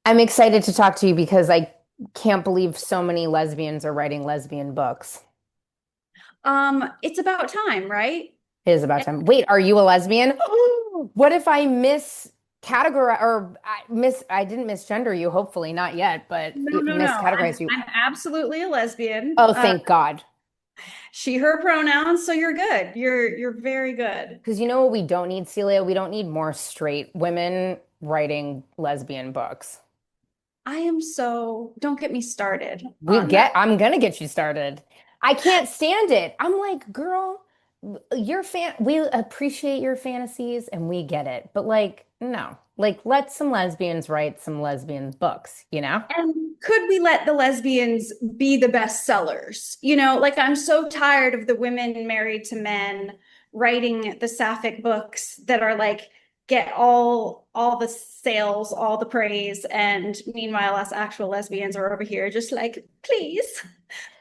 I'm excited to talk to you because I can't believe so many lesbians are writing lesbian books. It's about time, right? It is about time. Wait, are you a lesbian? What if I miscategorize or I didn't misgender you, hopefully not yet, but No, no, no. I'm miscategorize you. I'm absolutely a lesbian. Oh, thank God. She, her pronouns, so you're good. You're very good. Because you know what we don't need, Celia? We don't need more straight women writing lesbian books. Don't get me started on that. I'm gonna get you started. I can't stand it. I'm like, girl, we appreciate your fantasies and we get it. But like, no, like let some lesbians write some lesbian books, you know? And could we let the lesbians be the best sellers? Like I'm so tired of the women married to men writing the sapphic books that are like get all the sales, all the praise, and meanwhile us actual lesbians are over here just like, please,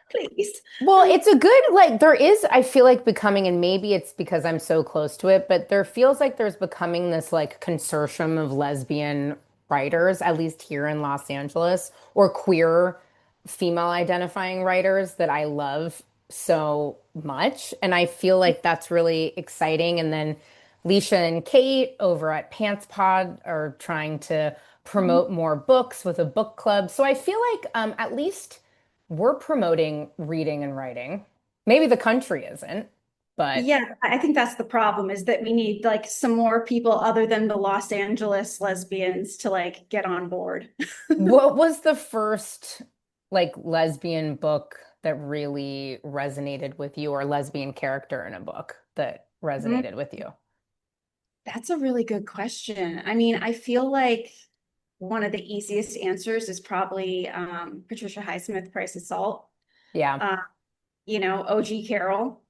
please. Well, it's a good, like, there is, I feel like becoming, and maybe it's because I'm so close to it, but there feels like there's becoming this like consortium of lesbian writers, at least here in Los Angeles, or queer female identifying writers that I love so much. And I feel like that's really exciting. And then Leisha and Kate over at Pants Pod are trying to promote more books with a book club. So I feel like at least we're promoting reading and writing. Maybe the country isn't, but Yeah, I think that's the problem is that we need like some more people other than the Los Angeles lesbians to like get on board. what was the first like lesbian book that really resonated with you or lesbian character in a book that Mhm. resonated with you? That's a really good question. I mean, I feel like one of the easiest answers is probably Patricia Highsmith, Price of Salt. Yeah, Uh, OG Carol.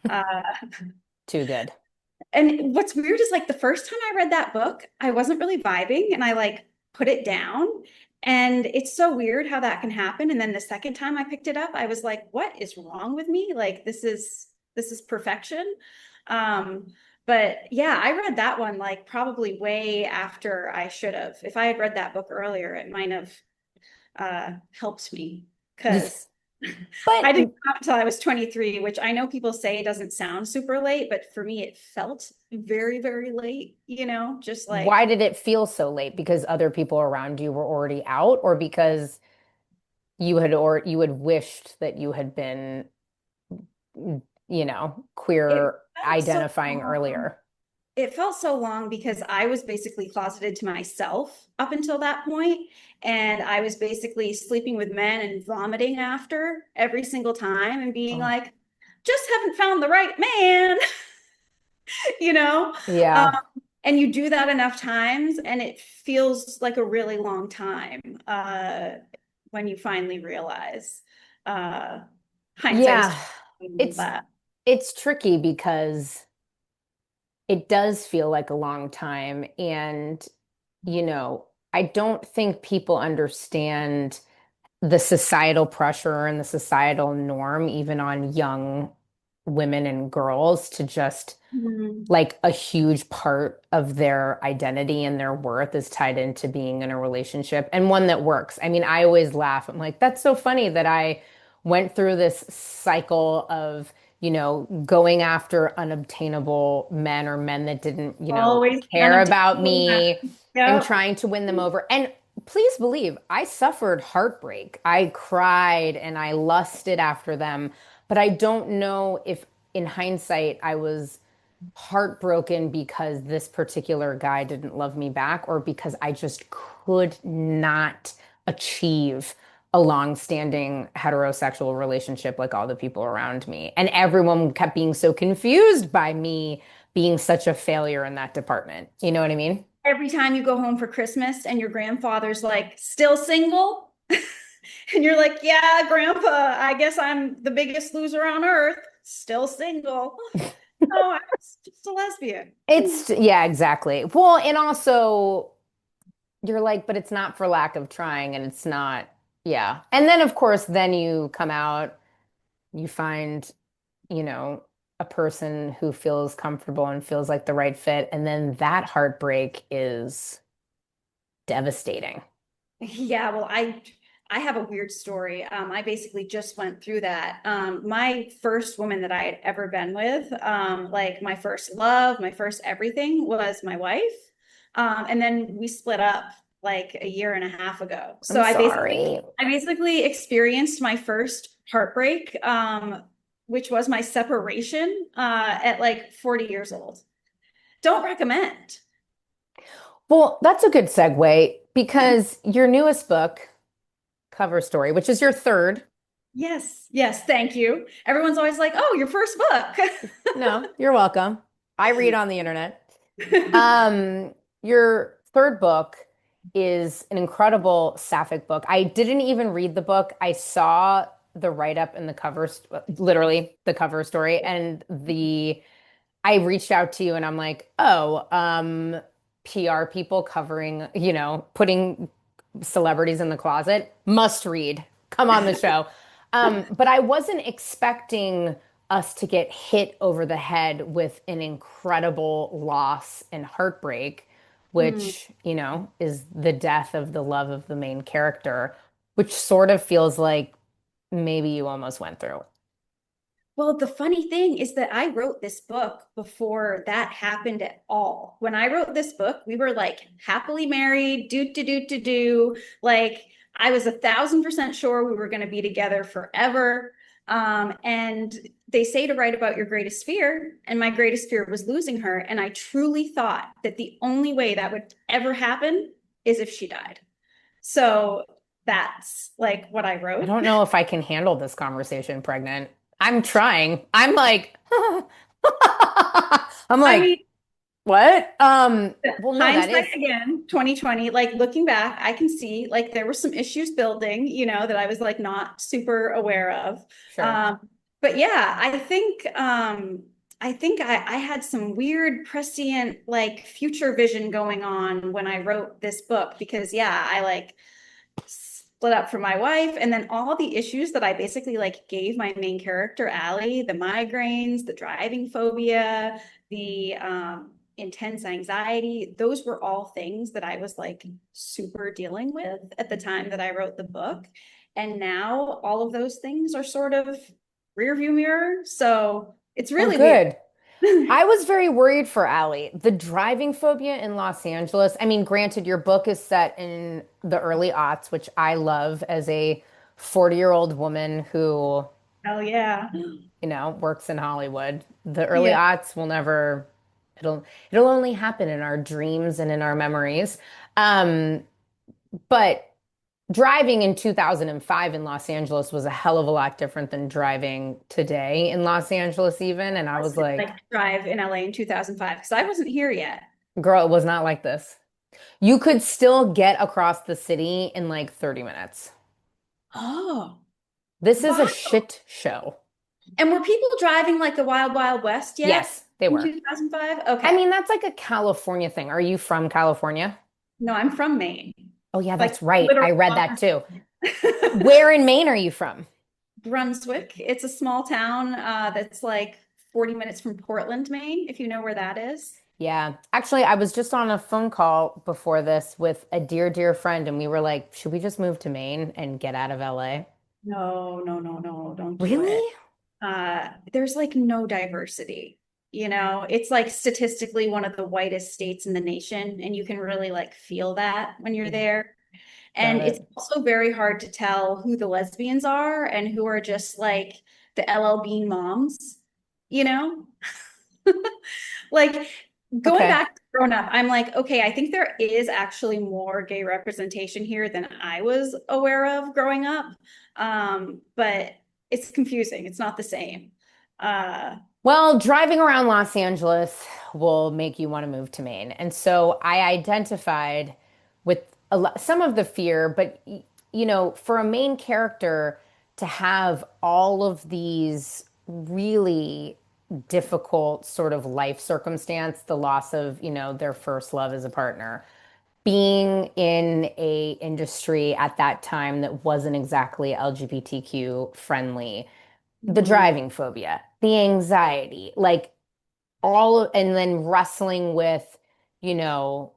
Uh, too good. and what's weird is like the first time I read that book, I wasn't really vibing and I like put it down. And it's so weird how that can happen. And then the second time I picked it up, I was like, what is wrong with me? Like this is perfection. Um, but yeah, I read that one like probably way after I should have. If I had read that book earlier, it might have helped me because I But didn't come out until I was 23, which I know people say doesn't sound super late, but for me, it felt very, very late, just why like did it feel so late? Because other people around you were already out, or because you had wished that you had been, it queer felt so identifying long. earlier? It felt so long because I was basically closeted to myself up until that point, and I was basically sleeping with men and vomiting after every single time and being Oh, like, just haven't found the right man, you know? Um, yeah. and you do that enough times, and it feels like a really long time when you finally realize. Uh, Hindsight is Yeah. 20 and all It's that. it's tricky because it does feel like a long time and I don't think people understand the societal pressure and the societal norm even on young women and girls to just Mhm. like a huge part of their identity and their worth is tied into being in a relationship and one that works. I mean, I always laugh. I'm like, that's so funny that I went through this cycle of, going after unobtainable men or men that didn't, Always the care about unobtainium. me and Yep. trying to win them over. And please believe I suffered heartbreak. I cried and I lusted after them, but I don't know if in hindsight I was heartbroken because this particular guy didn't love me back or because I just could not achieve a long-standing heterosexual relationship like all the people around me. And everyone kept being so confused by me being such a failure in that department. You know what I mean? Every time you go home for Christmas and your grandfather's like, still single? And you're like, yeah, grandpa, I guess I'm the biggest loser on earth. Still single. Oh, I was just a lesbian. Yeah, exactly. Well, and also you're like, but it's not for lack of trying and it's not, yeah. And then of course, then you come out, you find you know, a person who feels comfortable and feels like the right fit. And then that heartbreak is Devastating. Yeah, well, I have a weird story. I basically just went through that. My first woman that I had ever been with, like my first love, my first everything was my wife. And then we split up like a year and a half ago. So I'm sorry. I basically experienced my first heartbreak, which was my separation, at like 40 years old. Don't recommend. Well, that's a good segue because your newest book, Cover Story, which is your third. Yes, yes, thank you. Everyone's always like, "Oh, your first book." No, you're welcome. I read on the internet. Your third book is an incredible sapphic book. I didn't even read the book. I saw the write-up in the cover, literally the cover story, and I reached out to you and I'm like, oh, PR people covering, putting celebrities in the closet, must read, come on the show. But I wasn't expecting us to get hit over the head with an incredible loss and heartbreak, Mm. which, is the death of the love of the main character, which sort of feels like maybe you almost went through. Well, the funny thing is that I wrote this book before that happened at all. When I wrote this book, we were like happily married, do. Like I was 1,000% sure we were going to be together forever. And they say to write about your greatest fear, and my greatest fear was losing her. And I truly thought that the only way that would ever happen is if she died. So that's like what I I wrote. don't know if I can handle this conversation pregnant. I'm trying. I'm like, I'm I like, mean, what? Well, no, that hindsight is, again, 2020, like looking back, I can see like there were some issues building, that I was like not super aware of. sure. But yeah, I think I had some weird prescient like future vision going on when I wrote this book because yeah, I like split up from my wife and then all the issues that I basically like gave my main character Allie, the migraines, the driving phobia, the intense anxiety, those were all things that I was like super dealing with at the time that I wrote the book. And now all of those things are sort of rear view mirror. So it's Oh, really weird. good. I was very worried for Allie. The driving phobia in Los Angeles. I mean, granted, your book is set in the early aughts, which I love as a 40-year-old woman who, Hell yeah. works in Hollywood. The early Yeah. aughts will never, it'll only happen in our dreams and in our memories. Um, but driving in 2005 in Los Angeles was a hell of a lot different than driving today in Los Angeles, even. And I was like, Like drive in LA in 2005 because I wasn't here yet. girl, it was not like this. You could still get across the city in like 30 minutes. Oh, This is a wow. shit show. And were people driving like the Wild Wild West yet Yes, they in were. 2005? I Okay. mean, that's like a California thing. Are you from California? No, I'm from Maine. Oh, yeah, Like that's right. literal I read that too. opposite. Where in Maine are you from? Brunswick. It's a small town that's like 40 minutes from Portland, Maine, if you know where that is. Yeah. Actually, I was just on a phone call before this with a dear, dear friend, and we were like, should we just move to Maine and get out of LA? No, no, no, no, don't do Really? it. There's like no diversity. It's like statistically one of the whitest states in the nation, and you can really like feel that when you're there. Got And it's it. also very hard to tell who the lesbians are and who are just like the LL Bean moms, you know? Like going Okay. back to grown up, I'm like, okay, I think there is actually more gay representation here than I was aware of growing up. But it's confusing. It's not the same. Uh, Well, driving around Los Angeles will make you want to move to Maine. And so I identified with some of the fear, but for a main character to have all of these really difficult sort of life circumstance, the loss of, their first love as a partner, being in a industry at that time that wasn't exactly LGBTQ friendly, the mhm. driving phobia, the anxiety, like and then wrestling with, you know,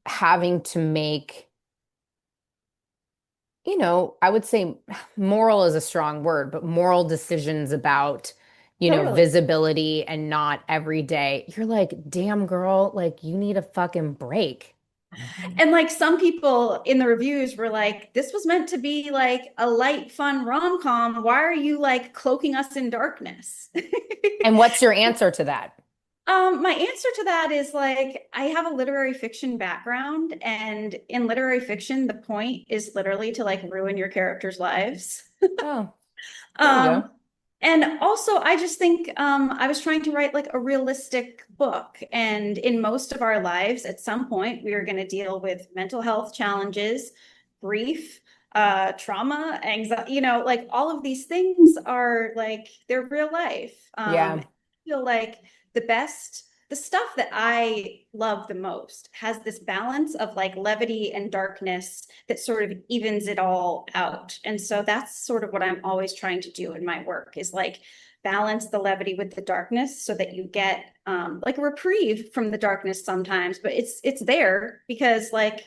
having to make, I would say moral is a strong word, but moral decisions about, Totally. visibility and not every day. You're like, damn girl, like you need a fucking break. And like some people in the reviews were like, this was meant to be like a light, fun rom-com. Why are you like cloaking us in darkness? And what's your answer to that? My answer to that is like, I have a literary fiction background, and in literary fiction, the point is literally to like ruin your characters' lives. Oh, there you go. Um, and also, I just think I was trying to write like a realistic book. And in most of our lives, at some point, we are going to deal with mental health challenges, grief, trauma, anxiety, like all of these things are like they're real life. Yeah. I feel like the stuff that I love the most has this balance of like levity and darkness that sort of evens it all out. And so that's sort of what I'm always trying to do in my work is like balance the levity with the darkness so that you get like a reprieve from the darkness sometimes, but it's there because like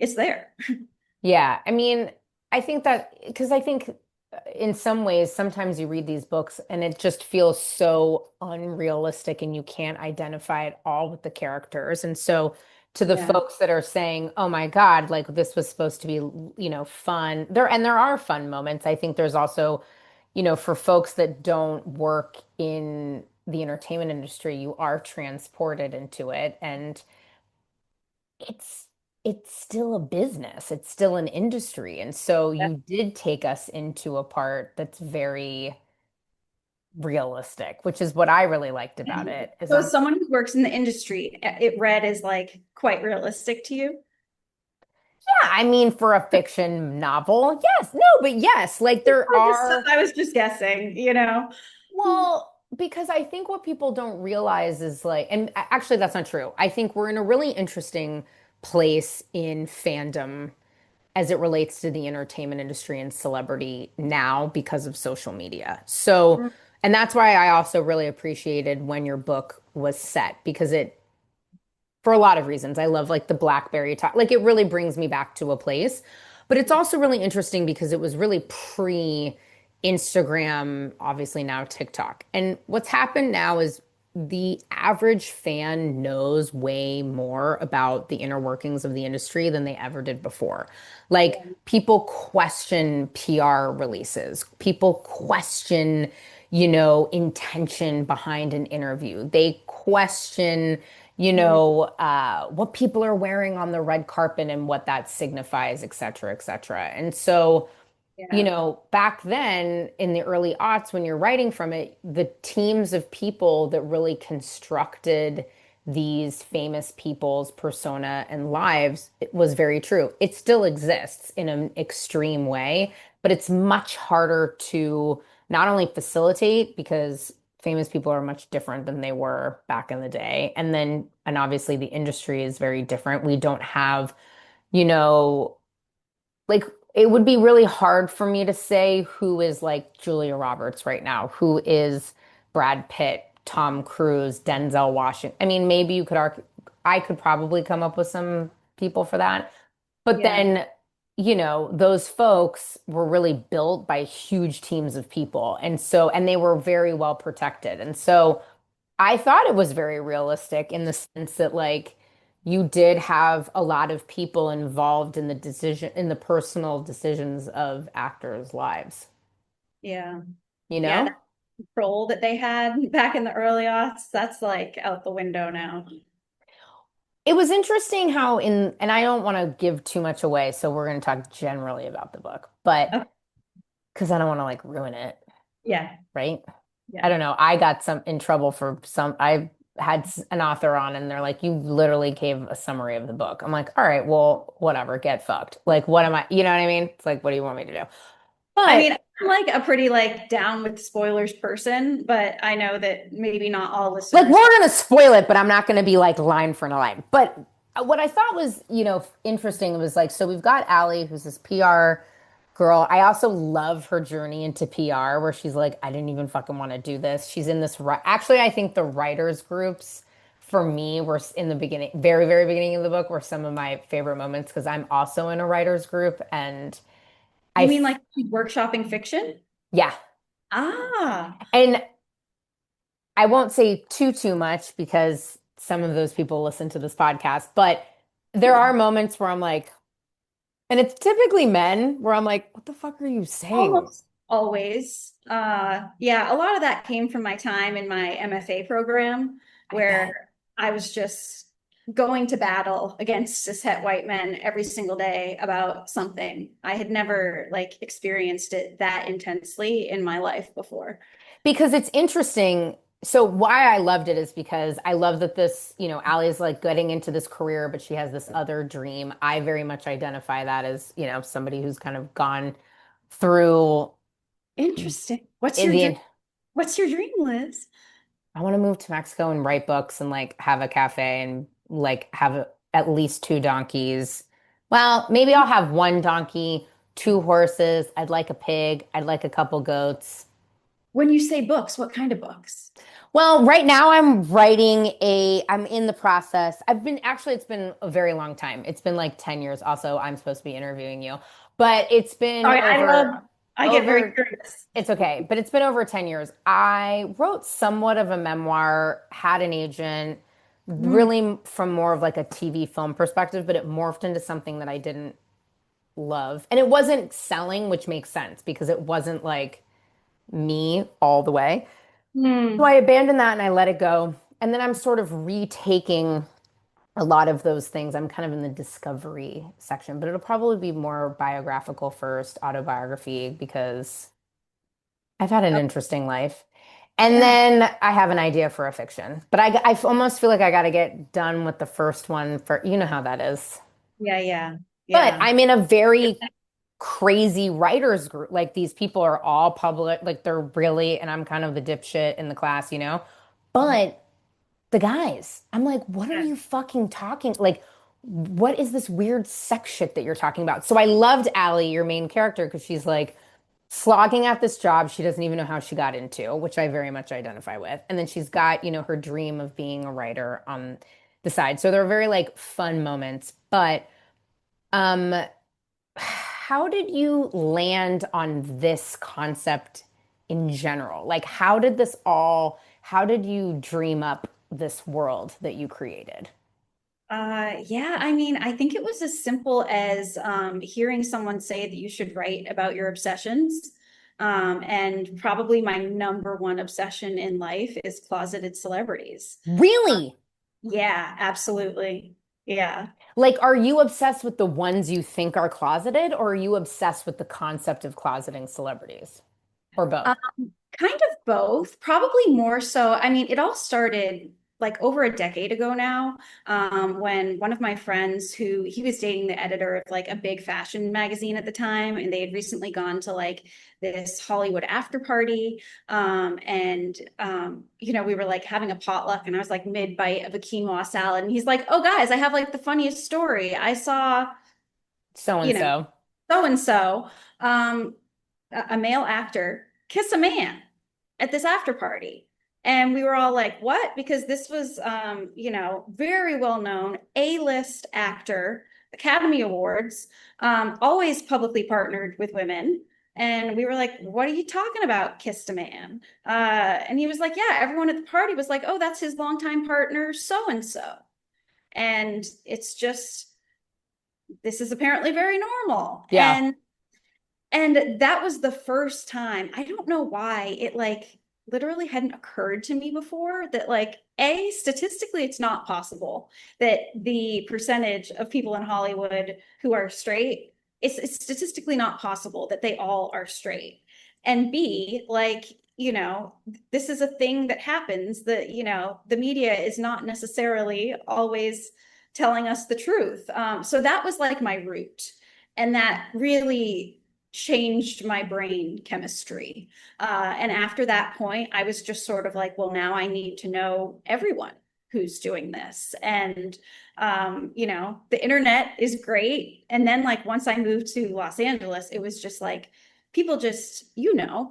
it's there. Yeah. I mean, I think that because I think in some ways, sometimes you read these books and it just feels so unrealistic and you can't identify it all with the characters. And so, to the Yeah. folks that are saying, "Oh my God, like this was supposed to be, fun." There are fun moments. I think there's also, for folks that don't work in the entertainment industry, you are transported into it and it's it's still a business. It's still an industry. And so you did take us into a part that's very realistic, which is what I really liked about it. Is So I'm as someone who works in the industry, it read as like quite realistic to you. Yeah, I mean for a fiction novel, yes. No, but yes, like there are. I was just guessing. Well, because I think what people don't realize is like, and actually that's not true. I think we're in a really interesting place in fandom as it relates to the entertainment industry and celebrity now because of social media. So, and that's why I also really appreciated when your book was set because for a lot of reasons, I love like the BlackBerry talk. Like it really brings me back to a place. But it's also really interesting because it was really pre Instagram, obviously now TikTok. And what's happened now is the average fan knows way more about the inner workings of the industry than they ever did before. Like people question PR releases, people question, intention behind an interview. They question, what people are wearing on the red carpet and what that signifies, et cetera, et cetera. And so, Yeah. back then in the early aughts, when you're writing from it, the teams of people that really constructed these famous people's persona and lives, it was very true. It still exists in an extreme way, but it's much harder to not only facilitate because famous people are much different than they were back in the day. And obviously the industry is very different. We don't have, you know, like it would be really hard for me to say who is like Julia Roberts right now, who is Brad Pitt, Tom Cruise, Denzel Washington. I mean, maybe you could argue, I could probably come up with some people for that. But Yeah. then, those folks were really built by huge teams of people. And they were very well protected. And so I thought it was very realistic in the sense that like you did have a lot of people involved in the personal decisions of actors' lives, Yeah. you Yeah. That know? control that they had back in the early aughts, that's like out the window now. It was interesting how and I don't want to give too much away, so we're going to talk generally about the book, but Okay. because I don't want to like ruin it, Yeah. right? I Yeah. don't know. I got some in trouble for some. I had an author on, and they're like, "You literally gave a summary of the book." I'm like, "All right, well, whatever. Get fucked." Like, what am I? You know what I mean? It's like, what do you want me to do? I But mean, I'm like a pretty like down with spoilers person, but I know that maybe not all like, listeners have. we're gonna spoil it, but I'm not gonna be like line for line. But what I thought was, interesting was like, so we've got Allie, who's this PR girl. I also love her journey into PR, where she's like, I didn't even fucking want to do this. She's in this. Actually, I think the writers groups for me were in the beginning, very, very beginning of the book were some of my favorite moments because I'm also in a writer's group and You I, mean like workshopping fiction? yeah. Ah, And I won't say too much because some of those people listen to this podcast, but there are ooh, moments where I'm like, and it's typically men where I'm like, what the fuck are you saying? almost always. Yeah, a lot of that came from my time in my MFA program I bet. where I was just going to battle against cishet white men every single day about something. I had never like experienced it that intensely in my life before. Because it's interesting. So why I loved it is because I love that this, Allie's like getting into this career, but she has this other dream. I very much identify that as, somebody who's kind of gone through Interesting. What's your dream? Indian. What's your dream, Liz? I want to move to Mexico and write books and like have a cafe and like have at least two donkeys. Well, maybe I'll have one donkey, two horses. I'd like a pig. I'd like a couple goats. When you say books, what kind of books? Well, right now I'm in the process. It's been a very long time. It's been like 10 years. Also, I'm supposed to be interviewing you, but it's been Sorry, I get very over, curious. it's okay, but it's been over 10 years. I wrote somewhat of a memoir, had an agent, Mm. really from more of like a TV film perspective, but it morphed into something that I didn't love. And it wasn't selling, which makes sense because it wasn't like me all the way. So Mm. I abandoned that and I let it go. And then I'm sort of retaking a lot of those things. I'm kind of in the discovery section, but it'll probably be more biographical first, autobiography, because I've had an Oh, interesting life. And yeah, then I have an idea for a fiction, but I almost feel like I got to get done with the first one for, you know how that is. yeah, yeah, But yeah. I'm in a very crazy writers group. Like these people are all public, like they're really, and I'm kind of the dipshit in the class, But the guys. I'm like, what are Yeah. you fucking talking? Like, what is this weird sex shit that you're talking about? So I loved Allie, your main character, because she's like slogging at this job she doesn't even know how she got into, which I very much identify with. And then she's got, her dream of being a writer on the side. So they're very like fun moments. But um, how did you land on this concept in general? Like, how did you dream up this world that you created? Yeah, I mean, I think it was as simple as hearing someone say that you should write about your obsessions. And probably my number one obsession in life is closeted celebrities. Really? Yeah, absolutely. Yeah. Like, are you obsessed with the ones you think are closeted, or are you obsessed with the concept of closeting celebrities? Or both? Kind of both, probably more so. I mean, it all started like over a decade ago now, when one of my friends who he was dating the editor of like a big fashion magazine at the time, and they had recently gone to like this Hollywood after party. We were like having a potluck, and I was like mid bite of a quinoa salad, and he's like, "Oh, guys, I have like the funniest story. I saw, So and you know, so. so and so, a male actor kiss a man at this after party." And we were all like, what? Because this was, very well known A-list actor, Academy Awards, always publicly partnered with women. And we were like, what are you talking about? Kissed a man. And he was like, yeah, everyone at the party was like, oh, that's his longtime partner, so and so. And it's just, this is apparently very normal. Yeah. And that was the first time. I don't know why it like literally hadn't occurred to me before that like statistically it's not possible that the percentage of people in Hollywood who are straight, it's statistically not possible that they all are straight. And B, like, this is a thing that happens that, the media is not necessarily always telling us the truth. So that was like my root. And that really changed my brain chemistry. And after that point, I was just sort of like, well, now I need to know everyone who's doing this. And, the internet is great. And then, like, once I moved to Los Angeles, it was just like, people just,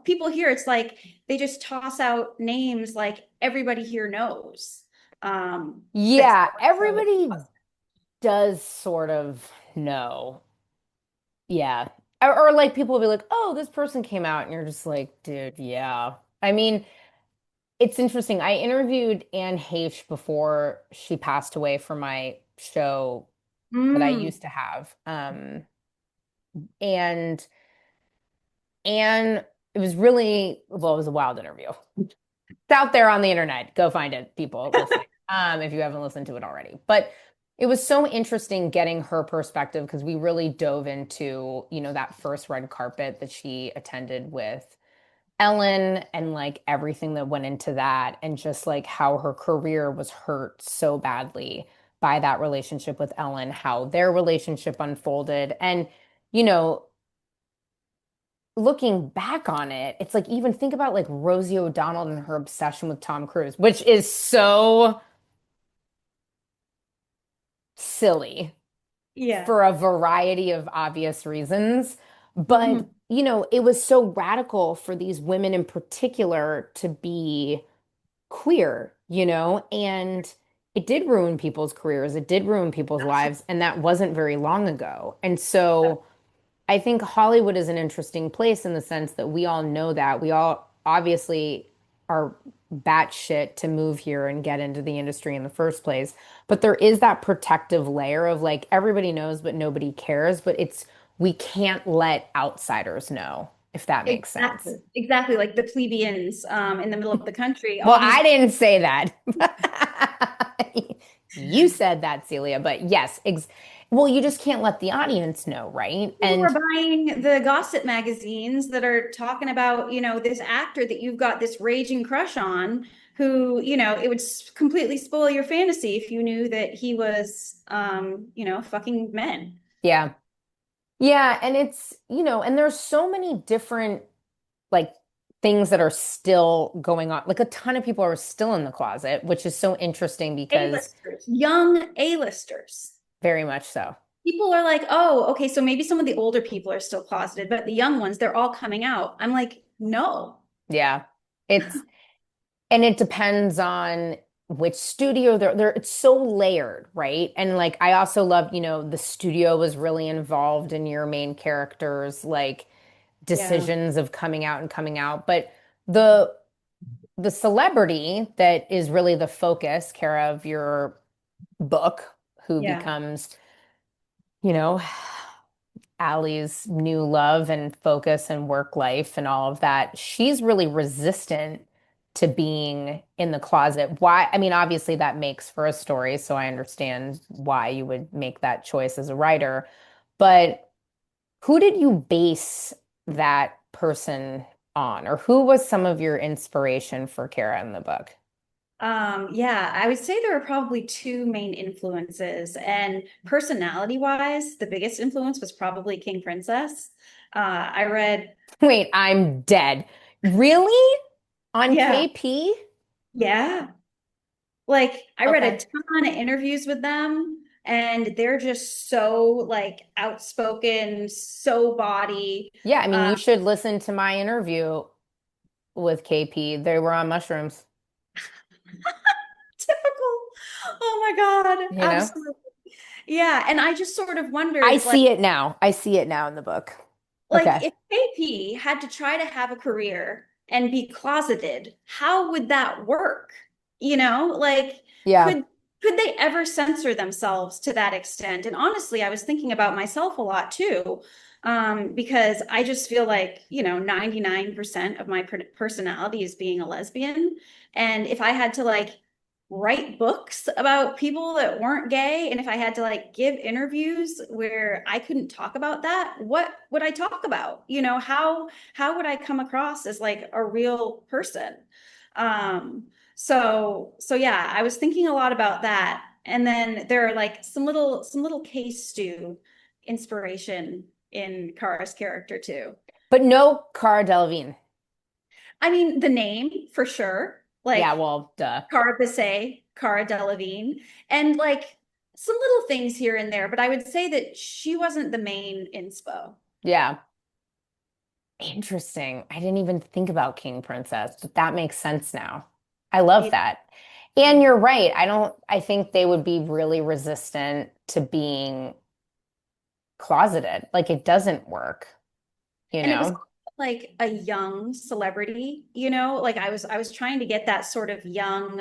people here, it's like they just toss out names like everybody here knows. That's Yeah, more so. everybody does sort of know. Yeah. Or like people will be like, oh, this person came out, and you're just like, dude, yeah. I mean, it's interesting. I interviewed Anne Heche before she passed away for my show that I Mm, used to have. And Anne, it was really, well, it was a wild interview. It's out there on the internet. Go find it, people listening, if you haven't listened to it already. But it was so interesting getting her perspective because we really dove into, that first red carpet that she attended with Ellen and like everything that went into that and just like how her career was hurt so badly by that relationship with Ellen, how their relationship unfolded. And, you know, looking back on it, it's like even think about like Rosie O'Donnell and her obsession with Tom Cruise, which is so silly yeah. for a variety of obvious reasons. But, Mhm. it was so radical for these women in particular to be queer, and it did ruin people's careers, it did ruin people's lives, and that wasn't very long ago. And so I think Hollywood is an interesting place in the sense that we all know that. We all obviously are batshit to move here and get into the industry in the first place. But there is that protective layer of like everybody knows, but nobody cares. But we can't let outsiders know, if that makes sense. Exactly. Exactly. Like the plebeians in the middle of the country, Well, all these I didn't say that. You said that, Celia, but yes, well, you just can't let the audience know, right? people who are And buying the gossip magazines that are talking about, this actor that you've got this raging crush on, who, it would completely spoil your fantasy if you knew that he was, fucking men. yeah. Yeah, and and there's so many different like things that are still going on. Like a ton of people are still in the closet, which is so interesting because A-listers, young A-listers. very much so. People are like, oh, okay, so maybe some of the older people are still closeted, but the young ones, they're all coming out. I'm like, no. Yeah. It's and it depends on which studio it's so layered, right? And like I also love, the studio was really involved in your main characters like Yeah, decisions of coming out and coming out, but the the celebrity that is really the focus, Kara, of your book, who yeah. becomes, you know, Allie's new love and focus and work life and all of that, she's really resistant to being in the closet. Why? I mean, obviously that makes for a story, so I understand why you would make that choice as a writer. But who did you base that person on, or who was some of your inspiration for Kara in the book? Yeah, I would say there are probably two main influences, and personality wise, the biggest influence was probably King Princess. I read, Wait, I'm dead. Really? On yeah, KP? yeah, like I read a Okay. ton of interviews with them, and they're just so like outspoken, so baughty. Yeah, I mean, Uh, you should listen to my interview with KP. They were on mushrooms, typical. Oh my God, you know? absolutely. Yeah, and I just sort of I wondered, like, see it now. I see it now in the book. Like Okay. if KP had to try to have a career and be closeted, how would that work? Like Yeah. could could they ever censor themselves to that extent? And honestly, I was thinking about myself a lot too, because I just feel like, 99% of my personality is being a lesbian. And if I had to like write books about people that weren't gay, and if I had to like give interviews where I couldn't talk about that, what would I talk about? How would I come across as like a real person? So yeah, I was thinking a lot about that. And then there are like some little case stew inspiration in Kara's character too. But no Cara Delevingne. I mean, the name for sure, Yeah, like well, duh. Cara Bissay, Cara Delevingne, and like some little things here and there, but I would say that she wasn't the main inspo. Yeah. Interesting. I didn't even think about King Princess, but that makes sense now. I love Yeah. that. And you're right. I think they would be really resistant to being closeted. Like it doesn't work, you And it was know? like a young celebrity, like I was trying to get that sort of young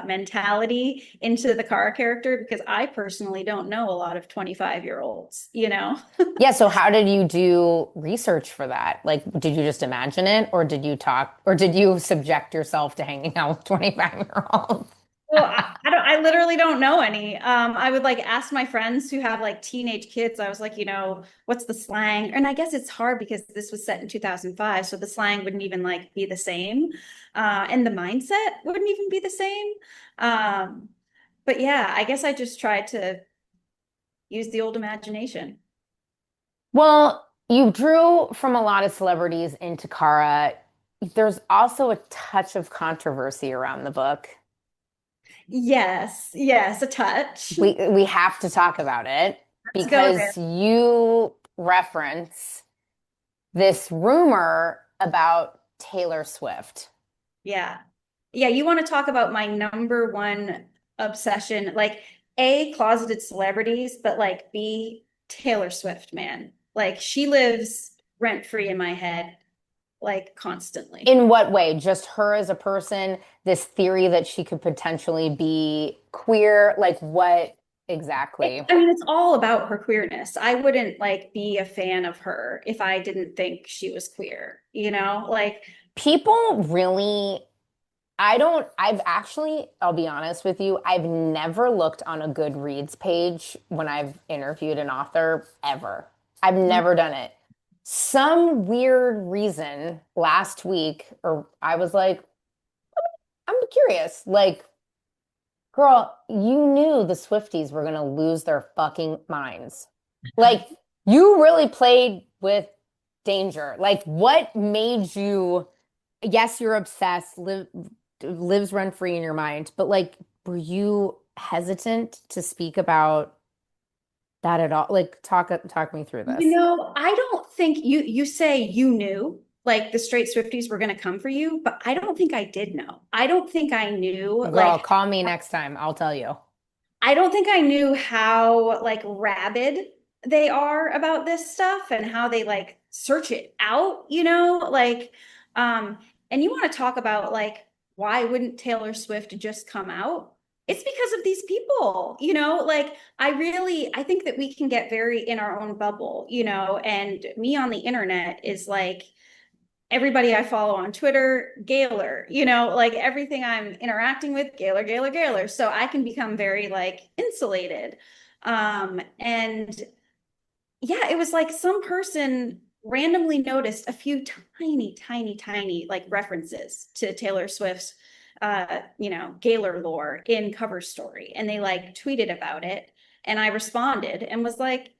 mentality into the Kara character because I personally don't know a lot of 25-year-olds. Yeah, so how did you do research for that? Like, did you just imagine it, or did you talk, or did you subject yourself to hanging out with 25-year-olds? Well, I literally don't know any. I would like ask my friends who have like teenage kids. I was like, what's the slang? And I guess it's hard because this was set in 2005, so the slang wouldn't even like be the same. And the mindset wouldn't even be the same. Um, but yeah, I guess I just tried to use the old imagination. Well, you drew from a lot of celebrities into Kara. There's also a touch of controversy around the book. Yes, yes, a touch. We have to talk about it Let's go there. because you reference this rumor about Taylor Swift. Yeah. Yeah, you want to talk about my number one obsession, like A, closeted celebrities, but like B, Taylor Swift, man. Like she lives rent free in my head, like constantly. In what way? Just her as a person, this theory that she could potentially be queer, like what exactly? I mean, it's all about her queerness. I wouldn't like be a fan of her if I didn't think she was queer. Like, People really, I've actually, I'll be honest with you, I've never looked on a Goodreads page when I've interviewed an author ever. I've never done it. Some weird reason last week, or I was like, I'm curious, like, girl, you knew the Swifties were going to lose their fucking minds. Like, you really played with danger. Like, what made you, yes, you're obsessed, lives rent free in your mind, but like, were you hesitant to speak about that at all? Like, talk me through this. I don't think you say you knew like the straight Swifties were going to come for you, but I don't think I did know. I don't think I knew Girl, like call me next time. I'll tell you. I don't think I knew how like rabid they are about this stuff and how they like search it out. Um and you want to talk about like why wouldn't Taylor Swift just come out? It's because of these people. Like I think that we can get very in our own bubble, and me on the internet is like everybody I follow on Twitter, Gaylor, like everything I'm interacting with, Gaylor, Gaylor, Gaylor. So I can become very like insulated. And yeah, it was like some person randomly noticed a few tiny, tiny, tiny like references to Taylor Swift's Gaylor lore in cover story. And they like tweeted about it. And I responded and was like,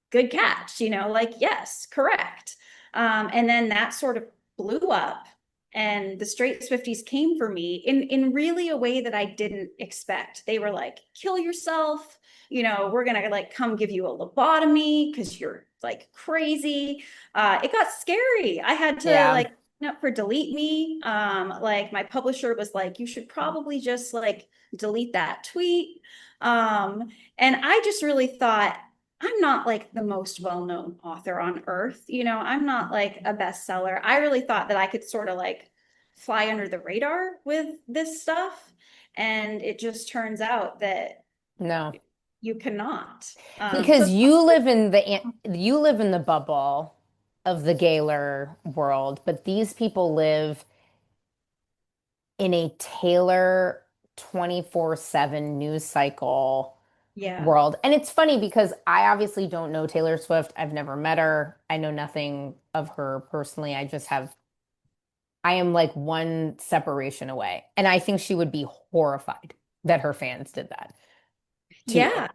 good catch, like, yes, correct. And then that sort of blew up. And the straight Swifties came for me in really a way that I didn't expect. They were like, kill yourself, we're gonna like come give you a lobotomy because you're like crazy. It got scary. I had to Yeah. like sign up for delete me. Like my publisher was like, you should probably just like delete that tweet. And I just really thought, I'm not like the most well-known author on earth. I'm not like a bestseller. I really thought that I could sort of like fly under the radar with this stuff. And it just turns out that No. you cannot. So Because you live in the bubble of the Gaylor world, but these people live in a Taylor 24/7 news cycle yeah. world. And it's funny because I obviously don't know Taylor Swift. I've never met her. I know nothing of her personally. I am like one separation away. And I think she would be horrified that her fans did that to you. Yeah.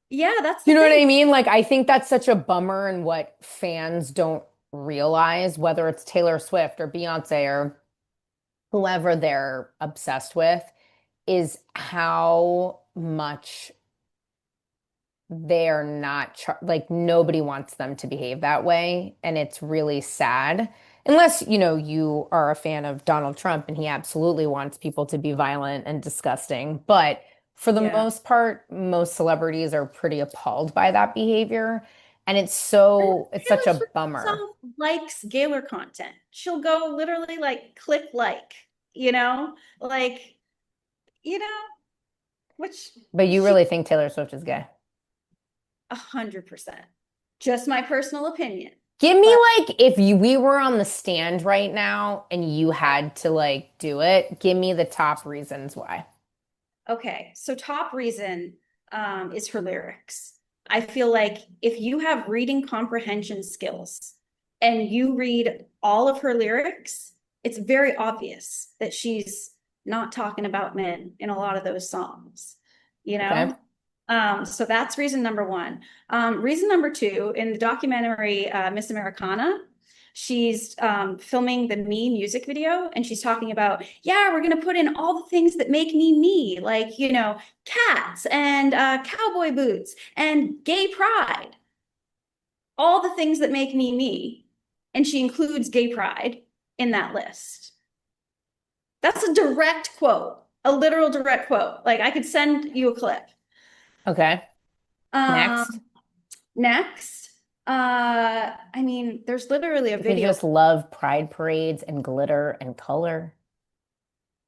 Yeah, that's You the know what thing. I mean? Like, I think that's such a bummer and what fans don't realize, whether it's Taylor Swift or Beyonce or whoever they're obsessed with, is how much like nobody wants them to behave that way. And it's really sad. Unless, you are a fan of Donald Trump and he absolutely wants people to be violent and disgusting. But for the Yeah. most part, most celebrities are pretty appalled by that behavior. And it's such Taylor a Swift bummer. herself likes Gaylor content. She'll go literally like click like, you know, which But you she really think Taylor Swift is gay? 100%. Just my personal opinion. Give me But like if we were on the stand right now and you had to like do it, give me the top reasons why. okay, so top reason is her lyrics. I feel like if you have reading comprehension skills and you read all of her lyrics, it's very obvious that she's not talking about men in a lot of those songs, you Okay. know? So that's reason number one. Reason number two, in the documentary Miss Americana, she's filming the Me music video and she's talking about, yeah, we're going to put in all the things that make me me, like, cats and cowboy boots and gay pride, all the things that make me me. And she includes gay pride in that list. That's a direct quote, a literal direct quote. Like I could send you a clip. Okay. Next. Um, Next, I mean, there's literally a She could video. just love pride parades and glitter and color.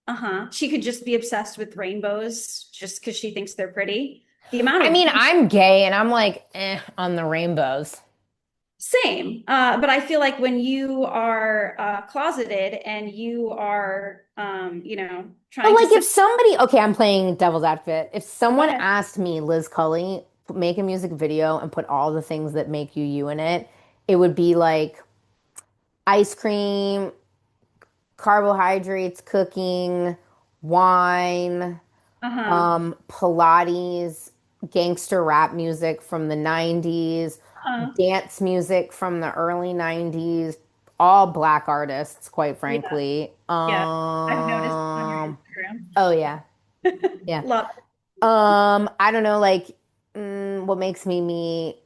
Uh-huh. She could just be obsessed with rainbows just because she thinks they're pretty. The amount I of mean, I'm gay and I'm like, on the rainbows. same. But I feel like when you are closeted and you are, But trying to like set. if somebody, okay, I'm playing devil's advocate. If Go someone ahead. asked me, Liz Cully, make a music video and put all the things that make you you in it, it would be like ice cream, carbohydrates, cooking, wine, Uh-huh. Pilates, gangster rap music from the 90s, Uh-huh. dance music from the early 90s, all black artists, quite Yeah. frankly. Yeah. I've noticed on your Oh yeah. Instagram. Yeah. Love I don't know, like what makes me me,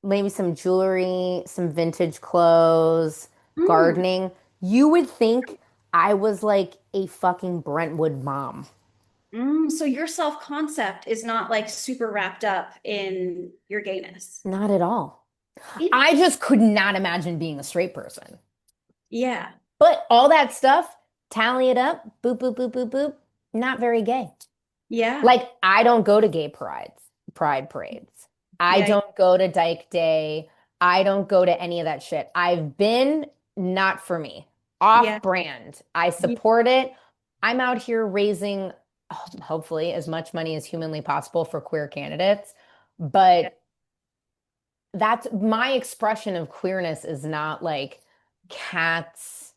maybe some jewelry, some vintage clothes, it. Mm. gardening. You would think I was like a fucking Brentwood mom. So your self-concept is not like super wrapped up in your gayness. Not at all. I Interesting. just could not imagine being a straight person. Yeah. But all that stuff, tally it up, boop, boop, boop, boop, boop, not very gay. Yeah. Like, I don't go to gay pride parades. I Yeah. don't go to Dyke Day. I don't go to any of that shit. I've been, not for me. Yeah. Off brand. I Yeah. support it. I'm out here raising, hopefully, as much money as humanly possible for queer candidates. But that's my expression of queerness is not like cats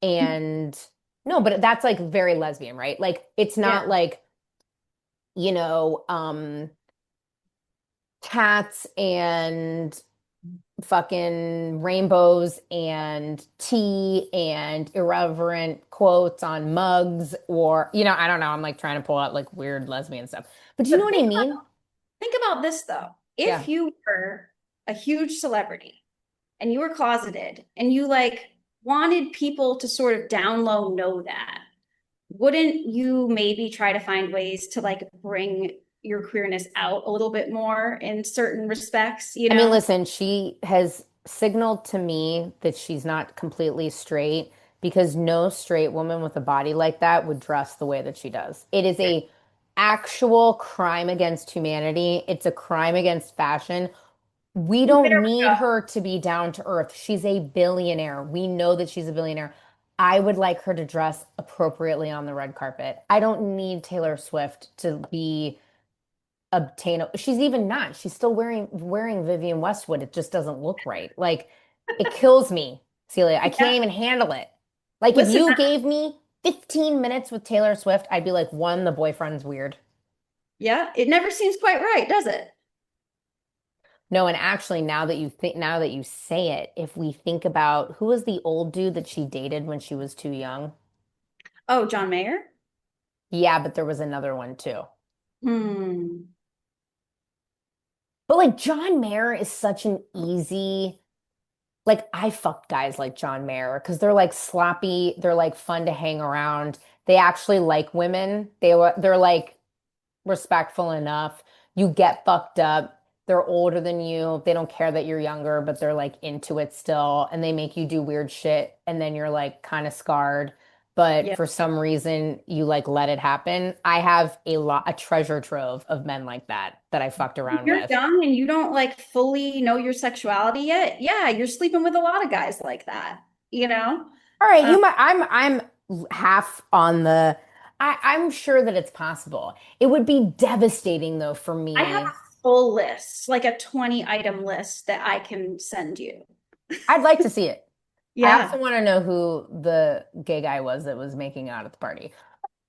and no, but that's like very lesbian, right? Like it's Yeah. not like, you know, cats and fucking rainbows and tea and irreverent quotes on mugs or, I don't know. I'm like trying to pull out like weird lesbian stuff. But do you know But what I mean? think about this though. Yeah. If you were a huge celebrity and you were closeted and you like wanted people to sort of down low know that, wouldn't you maybe try to find ways to like bring your queerness out a little bit more in certain respects, you I mean, know? listen, she has signaled to me that she's not completely straight because no straight woman with a body like that would dress the way that she does. It is a actual crime against humanity. It's a crime against fashion. We There don't we need go. her to be down to earth. She's a billionaire. We know that she's a billionaire. I would like her to dress appropriately on the red carpet. I don't need Taylor Swift to be obtainable. She's even not. She's still wearing Vivienne Westwood. It just doesn't look right. Like it kills me, Celia. I Yeah. can't even handle it. Like if Listen, you gave me 15 minutes with Taylor Swift, I'd be like, one, the boyfriend's weird. yeah, it never seems quite right, does it? No, and actually now that you say it, if we think about who was the old dude that she dated when she was too young? Oh, John Mayer? Yeah, but there was another one too. Hmm. But like John Mayer is such an easy like I fucked guys like John Mayer because they're like sloppy, they're like fun to hang around. They actually like women. They're like respectful enough. You get fucked up. They're older than you. They don't care that you're younger, but they're like into it still. And they make you do weird shit. And then you're like kind of scarred. But Yeah. for some reason, you like let it happen. I have a treasure trove of men like that I fucked around You're with. young and you don't like fully know your sexuality yet. Yeah, you're sleeping with a lot of guys like that, you know? All right, Um, I'm half on the I'm sure that it's possible. It would be devastating though for I have me. a full list, like a 20 item list that I can send you. I'd like to see it. I also Yeah. want to know who the gay guy was that was making out at the party.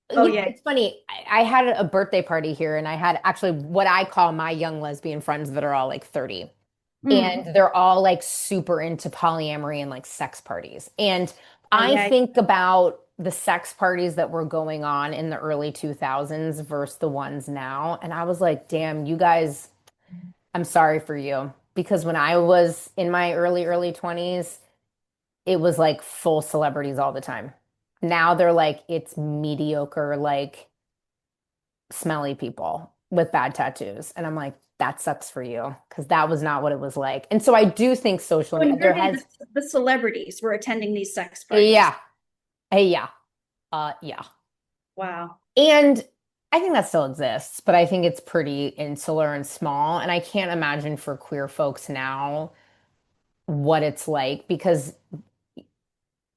Oh, You know, yeah. it's funny. I had a birthday party here, and I had actually what I call my young lesbian friends that are all like 30. Mm. And they're all like super into polyamory and like sex parties. And Oh, I yeah. think about the sex parties that were going on in the early 2000s versus the ones now. And I was like, damn, you guys, I'm sorry for you. Because when I was in my early 20s, it was like full celebrities all the time. Now they're like, it's mediocre, like smelly people with bad tattoos. And I'm like, that sucks for you because that was not what it was like. And so I do think social So in media, your there day, has, the celebrities were attending these sex parties. yeah, yeah, yeah. Wow. And I think that still exists, but I think it's pretty insular and small. And I can't imagine for queer folks now what it's like because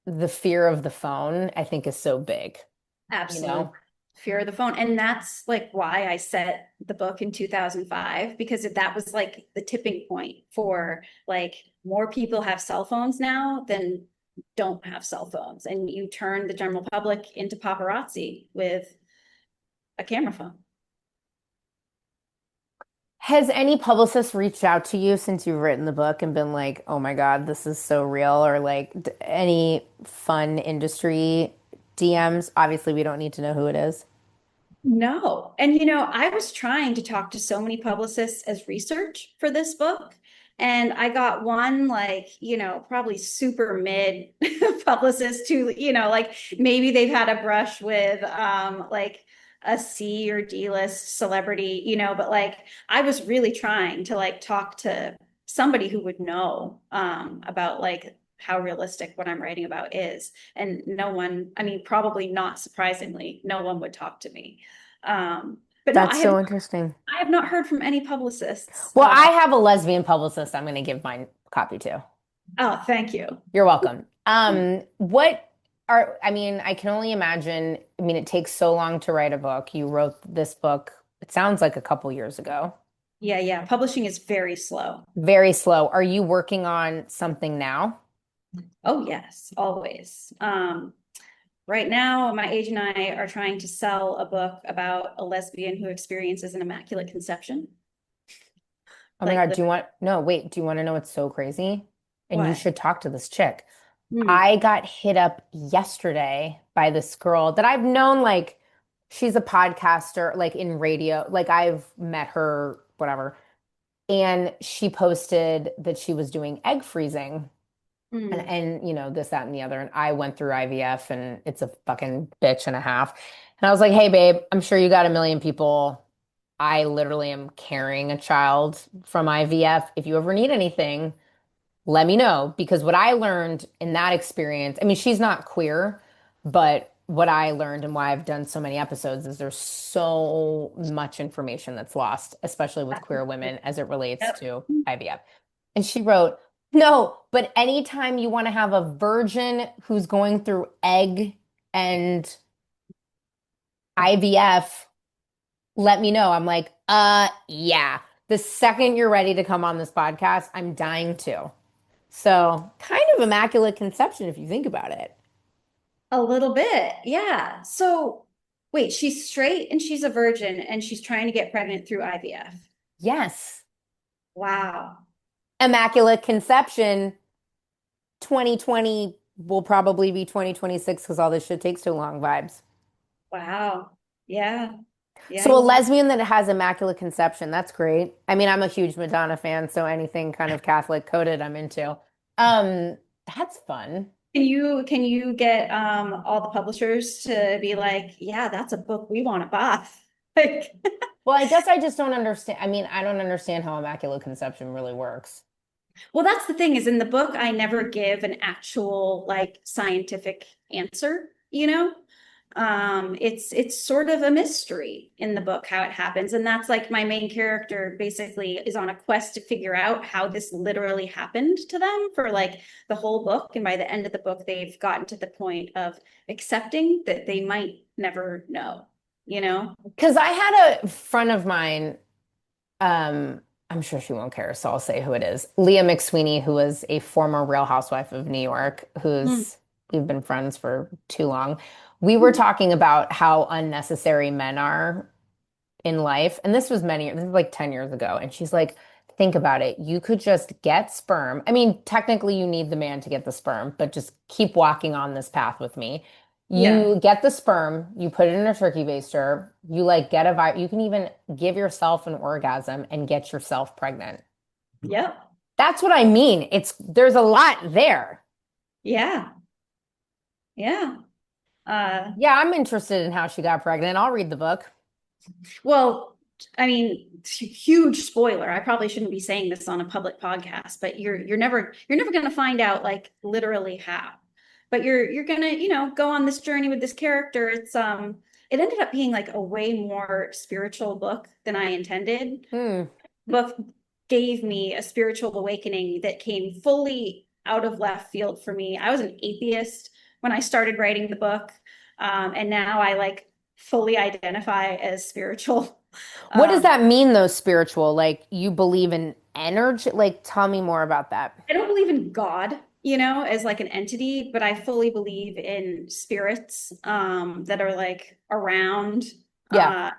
the fear of the phone, I think, is so big, you Absolutely. know? Fear of the phone. And that's like why I set the book in 2005, because that was like the tipping point for like more people have cell phones now than don't have cell phones. And you turn the general public into paparazzi with a camera phone. Has any publicist reached out to you since you've written the book and been like, oh my God, this is so real? Or like any fun industry DMs? Obviously, we don't need to know who it is. No. And I was trying to talk to so many publicists as research for this book. And I got one like, probably super mid publicist who, like maybe they've had a brush with like a C or D list celebrity, but like I was really trying to like talk to somebody who would know about like how realistic what I'm writing about is. And no one, I mean, probably not surprisingly, no one would talk to me. But no, That's so interesting. I have not heard from any publicists. Well, I have a lesbian publicist I'm going to give my copy to. Oh, thank you. You're welcome. I mean, I can only imagine. I mean, it takes so long to write a book. You wrote this book, it sounds like a couple years ago. Yeah, yeah. Publishing is very slow. Very slow. Are you working on something now? Oh, yes, always. Right now, my agent and I are trying to sell a book about a lesbian who experiences an immaculate conception. Oh my Like, God, no, wait, do you want to know what's so crazy? And you what? should talk to this chick. Hmm. I got hit up yesterday by this girl that I've known, like, she's a podcaster, like in radio, like I've met her, whatever. And she posted that she was doing egg freezing Hmm. and this, that, and the other. And I went through IVF and it's a fucking bitch and a half. And I was like, hey, babe, I'm sure you got a million people. I literally am carrying a child from IVF. If you ever need anything, let me know. Because what I learned in that experience, I mean, she's not queer, but what I learned and why I've done so many episodes is there's so much information that's lost, especially with queer women as it relates Yep. to IVF. And she wrote, no, but anytime you want to have a virgin who's going through egg and IVF, let me know. I'm like, yeah. The second you're ready to come on this podcast, I'm dying to. So, kind of immaculate conception if you think about it. A little bit. Yeah. So, wait, she's straight and she's a virgin and she's trying to get pregnant through IVF. Yes. Wow. Immaculate conception 2020 will probably be 2026 because all this shit takes too long vibes. Wow. Yeah. Yeah, So a yeah. lesbian that has immaculate conception, that's great. I mean, I'm a huge Madonna fan, so anything kind of Catholic coded I'm into. Um, that's fun. Can you get all the publishers to be like, yeah, that's a book we want to buy? Like, Well, I guess I just don't understand. I mean, I don't understand how Immaculate Conception really works. well, that's the thing is in the book, I never give an actual like scientific answer, you know? It's sort of a mystery in the book how it happens. And that's like my main character basically is on a quest to figure out how this literally happened to them for like the whole book. And by the end of the book, they've gotten to the point of accepting that they might never know, you know? Because I had a friend of mine, I'm sure she won't care, so I'll say who it is. Leah McSweeney, who was a former Real Housewife of New York, Mm. who's we've been friends for too long. We were talking about how unnecessary men are in life. And this was like 10 years ago. And she's like, think about it. You could just get sperm. I mean, technically, you need the man to get the sperm, but just keep walking on this path with me. Yeah. You get the sperm, you put it in a turkey baster, you like get a vi you can even give yourself an orgasm and get yourself pregnant. Yep. That's what I mean. There's a lot there. Yeah. Yeah. Uh, Yeah, I'm interested in how she got pregnant. I'll read the book. Well, I mean, huge spoiler. I probably shouldn't be saying this on a public podcast, but you're never going to find out like literally how. But you're going to, go on this journey with this character. It ended up being like a way more spiritual book than I intended. Hmm. Book gave me a spiritual awakening that came fully out of left field for me. I was an atheist when I started writing the book. And now I like fully identify as spiritual. What does Um, that mean, though, spiritual? Like you believe in energy? Like, tell me more about that. I don't believe in God, as like an entity, but I fully believe in spirits that are like around. Yeah. Uh,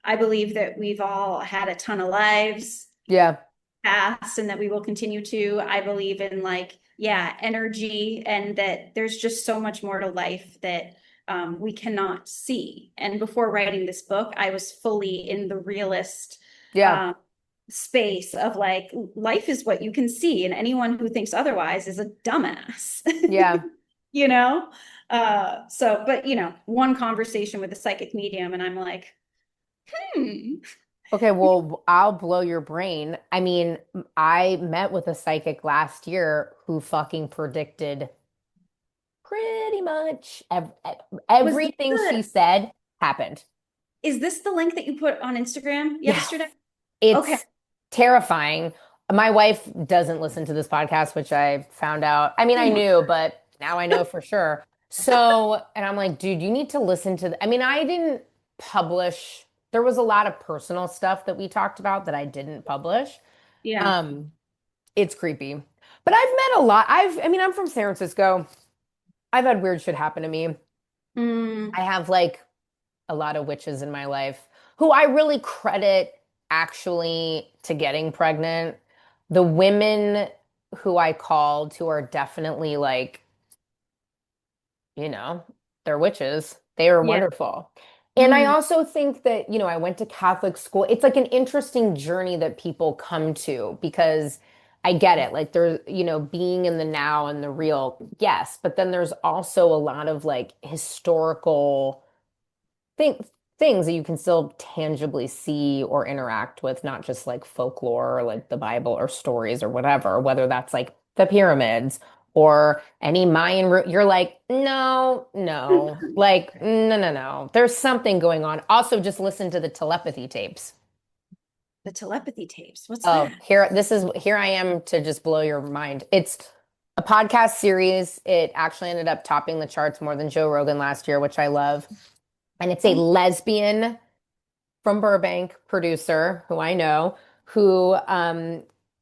I believe that we've all had a ton of lives Yeah. past and that we will continue to. I believe in like, yeah, energy and that there's just so much more to life that we cannot see. And before writing this book, I was fully in the realist Yeah. um, space of like, life is what you can see, and anyone who thinks otherwise is a dumbass, Yeah. you know? But one conversation with a psychic medium, and I'm like, hmm, Okay, well, I'll blow your brain. I mean, I met with a psychic last year who fucking predicted pretty much was this everything she the said happened. is this the link that you put on Instagram Yeah. yesterday? Okay. It's terrifying. My wife doesn't listen to this podcast, which I found out. I mean, I knew, but now I know for sure. So, and I'm like, dude, you need to listen to I mean, I didn't publish. There was a lot of personal stuff that we talked about that I didn't publish. Yeah. Um, it's creepy. But I've met a lot. I mean, I'm from San Francisco. I've had weird shit happen to me. Mm, I have like a lot of witches in my life who I really credit actually to getting pregnant. The women who I called who are definitely like, you know, they're witches. They are yeah. wonderful. And I Mm, also think that, I went to Catholic school. It's like an interesting journey that people come to because I get it. Like there's, being in the now and the real, yes, but then there's also a lot of like historical thing, things that you can still tangibly see or interact with, not just like folklore or like the Bible or stories or whatever, whether that's like the pyramids or any Mayan route. You're like, no, no, like, no, no, no. There's something going on. Also, just listen to the telepathy tapes. the telepathy tapes. What's Oh, that? here I am to just blow your mind. It's a podcast series. It actually ended up topping the charts more than Joe Rogan last year, which I love. And it's a Oh, lesbian from Burbank producer who I know who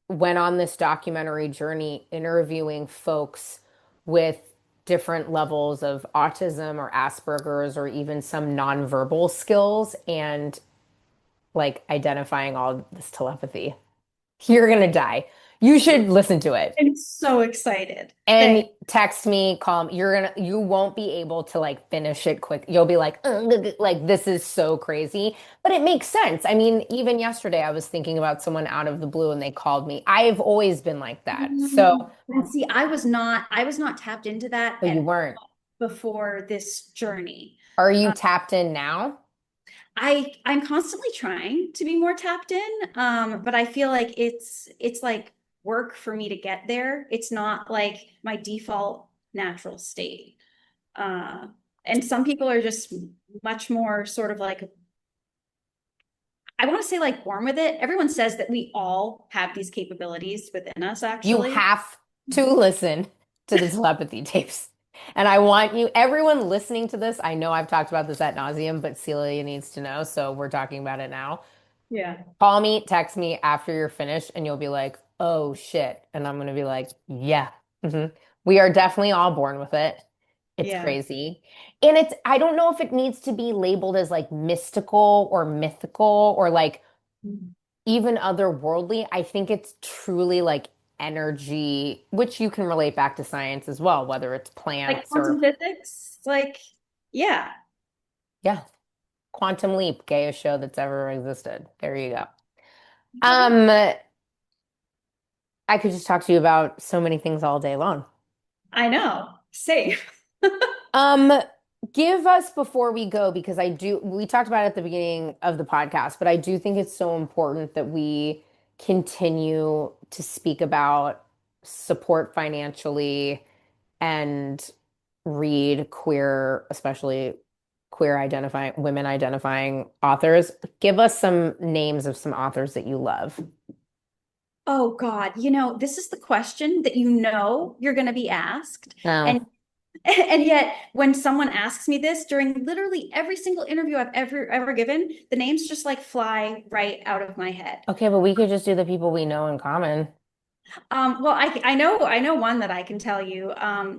went on this documentary journey interviewing folks with different levels of autism or Asperger's or even some nonverbal skills and like identifying all this telepathy. You're gonna die. You should listen to it. I'm so excited. And Thank text me, call me. You won't be able to like finish it quick. You'll be like, "Ugh, like this is so crazy." But it makes sense. I mean, even yesterday I was thinking about someone out of the blue and they called me. I've always been like that. So, And see, I was not tapped into that oh, you at weren't. before this journey. Are you tapped in now? I'm constantly trying to be more tapped in, but I feel like it's like work for me to get there. It's not like my default natural state. Uh, and some people are just much more sort of like, I want to say like born with it. Everyone says that we all have these capabilities within us, You actually. have to listen to the telepathy tapes. And I want you, everyone listening to this, I know I've talked about this ad nauseum, but Celia needs to know, so we're talking about it now. Yeah. Call me, text me after you're finished, and you'll be like, oh shit. And I'm gonna be like, yeah. We are definitely all born with it. It's Yeah. crazy. And I don't know if it needs to be labeled as like mystical or mythical or like even otherworldly. I think it's truly like energy, which you can relate back to science as well, whether it's Like plants quantum or, physics, like, yeah. yeah, Quantum Leap, gayest show that's ever existed. There you go. Um, I could just talk to you about so many things all day long. I know. Safe. Um, Give us before we go, because we talked about it at the beginning of the podcast, but I do think it's so important that we continue to speak about support financially and read queer, especially queer identifying, women identifying authors. Give us some names of some authors that you love. Oh God, this is the question that you're going to be asked. Oh, And and yet when someone asks me this during literally every single interview I've ever given, the names just like fly right out of my head. okay, but we could just do the people we know in common. Well, I know one that I can tell you.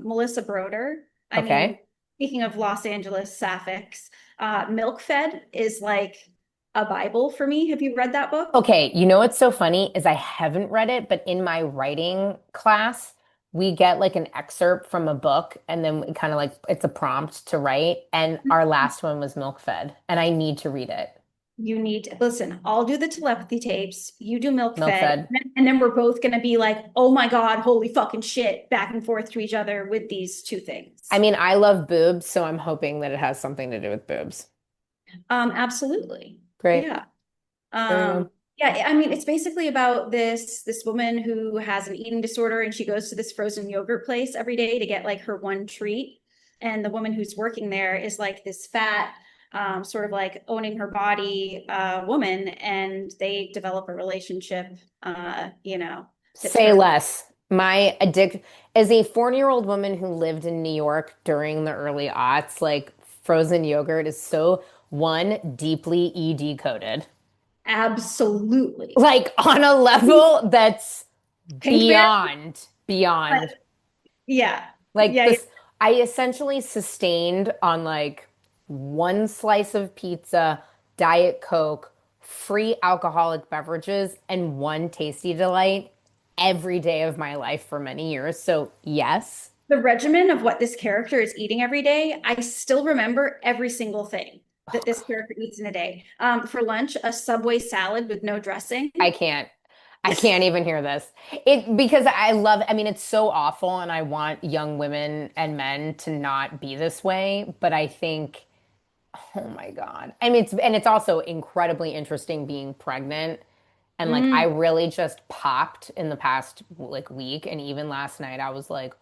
Melissa Broder. I mean, Okay. speaking of Los Angeles sapphics, Milk Fed is like a Bible for me. Have you read that book? Okay, you know what's so funny is I haven't read it, but in my writing class, we get like an excerpt from a book and then we kind of like it's a prompt to write. And our last one was Milk Fed, and I need to read it. You need to listen. I'll do the telepathy tapes. You do Milk Milk Fed, Fed. and then we're both gonna be like, "Oh my God, holy fucking shit!" Back and forth to each other with these two I things. mean, I love boobs, so I'm hoping that it has something to do with boobs. Absolutely. Great. Yeah. There you Um, go. yeah, I mean, it's basically about this woman who has an eating disorder and she goes to this frozen yogurt place every day to get like her one treat. And the woman who's working there is like this fat, sort of like owning her body woman, and they develop a relationship, that's Say very less. My addict as a 4-year-old woman who lived in New York during the early aughts, like frozen yogurt is so one deeply ED coded. absolutely Like on a level that's pink bear, but beyond. yeah, Like yeah, yeah. this, I essentially sustained on like one slice of pizza, Diet Coke, free alcoholic beverages, and one tasty delight every day of my life for many years. So, yes. The regimen of what this character is eating every day, I still remember every single thing Oh that this God, character eats in a day. For lunch, a Subway salad with no dressing. I can't. I can't even hear this. Because I mean, it's so awful, and I want young women and men to not be this way. But I think oh my God. I mean, it's also incredibly interesting being pregnant. And like I Mm. really just popped in the past like week. And even last night I was like,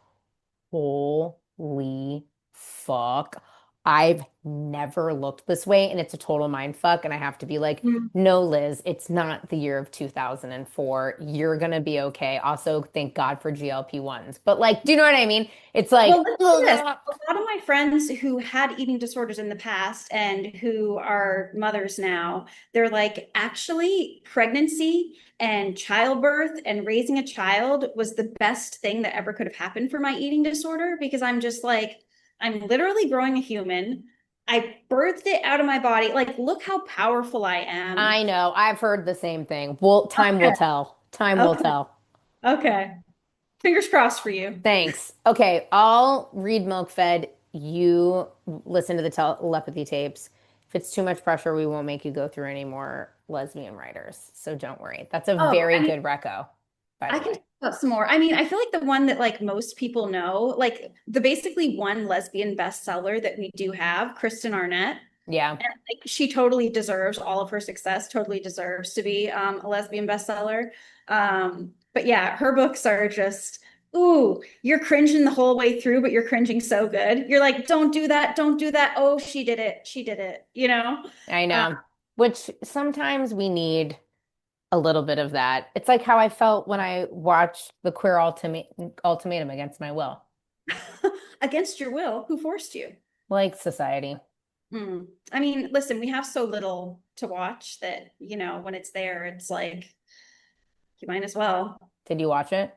holy fuck. I've never looked this way and it's a total mind fuck. And I have to be like, Mm. no, Liz, it's not the year of 2004. You're gonna be okay. Also, thank God for GLP-1s. But like, do you know what I mean? It's Well, like, listen to this. ugh. A lot of my friends who had eating disorders in the past and who are mothers now, they're like, actually, pregnancy and childbirth and raising a child was the best thing that ever could have happened for my eating disorder because I'm just like, I'm literally growing a human. I birthed it out of my body. Like, look how powerful I am. I know. I've heard the same thing. Well, time will tell. Time will Okay. tell. Okay. Fingers crossed for you. Thanks. Okay, I'll read Milk Fed. You listen to the telepathy tapes. If it's too much pressure, we won't make you go through any more lesbian writers. So don't worry. That's a Oh, very I mean, good reco, by I the can way. talk about some more. I mean, I feel like the one that like most people know, like the basically one lesbian bestseller that we do have, Kristen Arnett. Yeah, And like she totally deserves all of her success, totally deserves to be a lesbian bestseller. But yeah, her books are just, ooh, you're cringing the whole way through, but you're cringing so good. You're like, don't do that, don't do that. Oh, she did it. She did it, you know? I Uh, know. Which sometimes we need a little bit of that. It's like how I felt when I watched the Ultimatum Against My Will, against your will, who forced you? like Society. Hmm. I mean, listen, we have so little to watch that, when it's there, it's like you might as well. Did you watch it?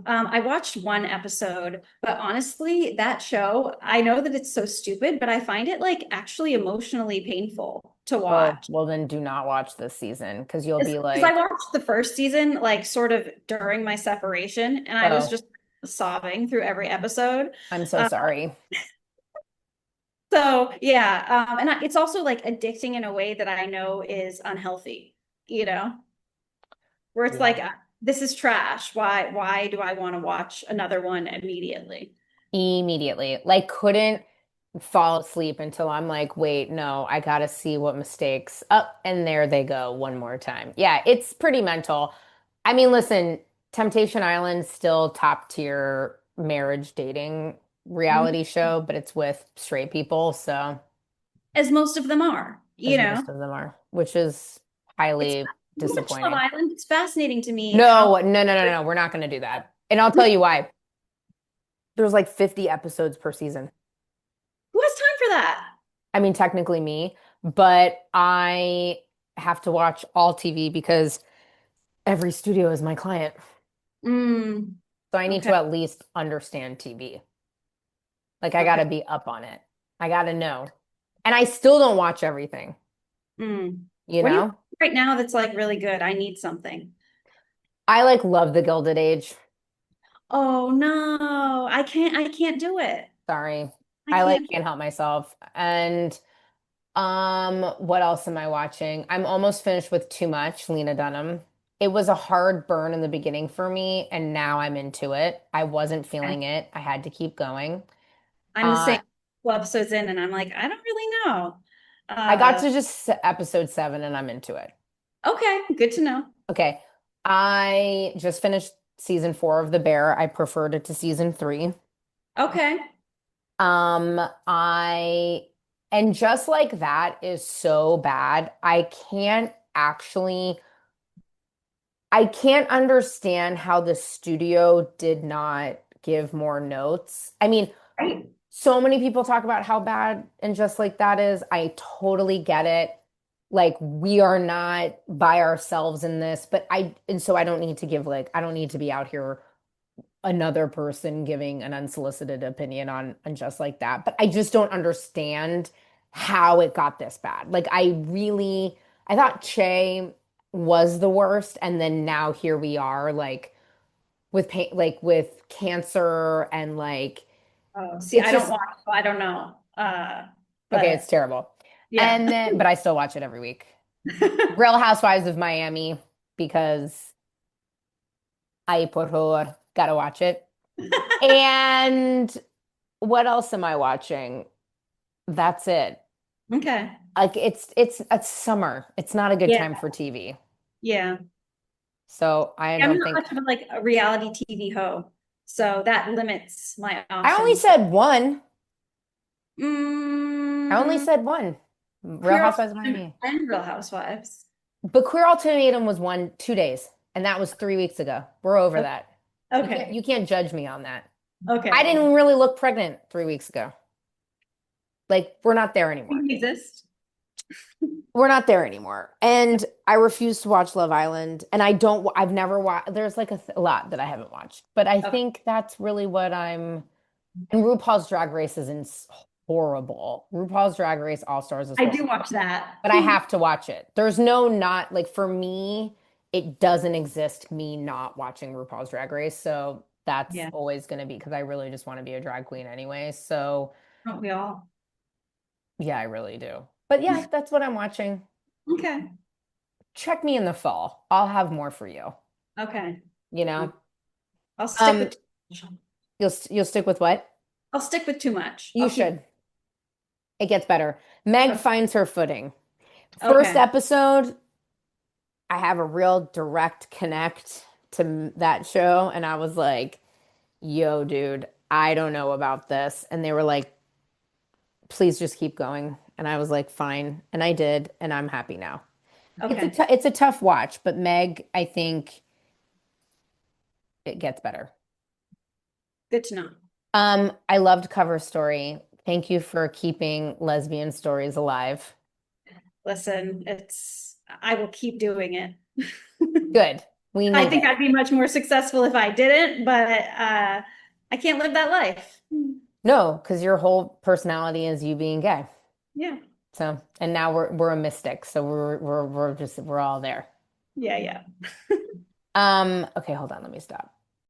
I watched one episode, but honestly, that show, I know that it's so stupid, but I find it like actually emotionally painful to Oh, watch. well then do not watch this season because you'll be Because I like, watched the first season, like sort of during my separation, and I was oh, just sobbing through every episode. I'm so Uh, sorry. so yeah, and it's also like addicting in a way that I know is unhealthy, where it's like Yeah. this is trash. Why do I want to watch another one immediately? Immediately. Like couldn't fall asleep until I'm like, wait, no, I gotta see what mistakes up and there they go one more time. Yeah, it's pretty mental. I mean, listen, Temptation Island still top tier marriage dating reality show, but it's with straight people, so As most of them are, as most of them are, which is It's highly you watch Love disappointing. Island. It's fascinating to me how No, no, no, no, no, we're not gonna do that. And I'll tell you why. There's like 50 episodes per season. who has time for that? I mean, technically me, but I have to watch all TV because every studio is my client. Mm, So I need okay, to at least understand TV. Like I okay. gotta be up on it. I gotta know. And I still don't watch everything, Mm. you What do you know? right now that's like really good? I need something. I like love the Gilded Age. Oh no, I can't do it. Sorry. I I like can't. can't help myself. And what else am I watching? I'm almost finished with Too Much, Lena Dunham. It was a hard burn in the beginning for me, and now I'm into it. I wasn't feeling it. I had to keep going. I'm the Uh, same 12 episodes in, and I'm like, I don't really know. I got Uh, to just episode 7 and I'm into it. okay, good to know. Okay. I just finished season 4 of The Bear. I preferred it to season 3. Okay. Um, I and just like that is so bad. I can't understand how the studio did not give more notes. I mean, Right. so many people talk about how bad and just like that is. I totally get it. Like we are not by ourselves in this, but and so I don't need to give like I don't need to be out here another person giving an unsolicited opinion on just like that. But I just don't understand how it got this bad. Like I thought Che was the worst, and then now here we are, like with pain, like with cancer, and like Oh, see, it's I don't just watch, so I don't know. okay, it's But terrible. yeah. And then, but I still watch it every week. Real Housewives of Miami because ay por favor, gotta watch it. And what else am I watching? That's it. Okay. Like it's summer. It's not a good Yeah. time for TV. Yeah. So I I'm don't not think much of like a reality TV hoe, so that limits my I only options. said one. I only Mm, said one. Real Queer Housewives of Ultimatum Miami. and Real Housewives. But Queer Ultimatum was 2 days, and that was 3 weeks ago. We're over Okay. that. You Okay. can't judge me on that. I Okay. didn't really look pregnant 3 weeks ago. Like we're not there anymore. You exist. We're not there anymore. And I refuse to watch Love Island. And I've never watched, there's like a lot that I haven't watched. But I Okay. think that's really and RuPaul's Drag Race is horrible. RuPaul's Drag Race All Stars is I do horrible. watch that. But I have to watch it. There's no not, like for me, it doesn't exist me not watching RuPaul's Drag Race. So that's Yeah. always going to be because I really just want to be a drag queen anyway. So Don't we all? yeah, I really do. But yeah, that's what I'm watching. Okay. Check me in the fall. I'll have more for you, Okay. you know? I'll stick Um, with you'll stick with what? I'll stick with too much. You I'll keep should. It gets better. Meg okay. finds her footing. First Okay. episode, I have a real direct connect to that show, and I was like, yo, dude, I don't know about this. And they were like, please just keep going. And I was like, fine. And I did, and I'm happy now. Okay. It's a tough watch, but Meg, I think it gets better. Good to know. I loved Cover Story. Thank you for keeping lesbian stories alive. Listen, I will keep doing it. Good. We I need think it. I'd be much more successful if I didn't, but I can't live that life. No, because your whole personality is you being gay. Yeah. So, and now we're a mystic, so we're all there. Yeah, yeah. Okay, hold on, let me stop.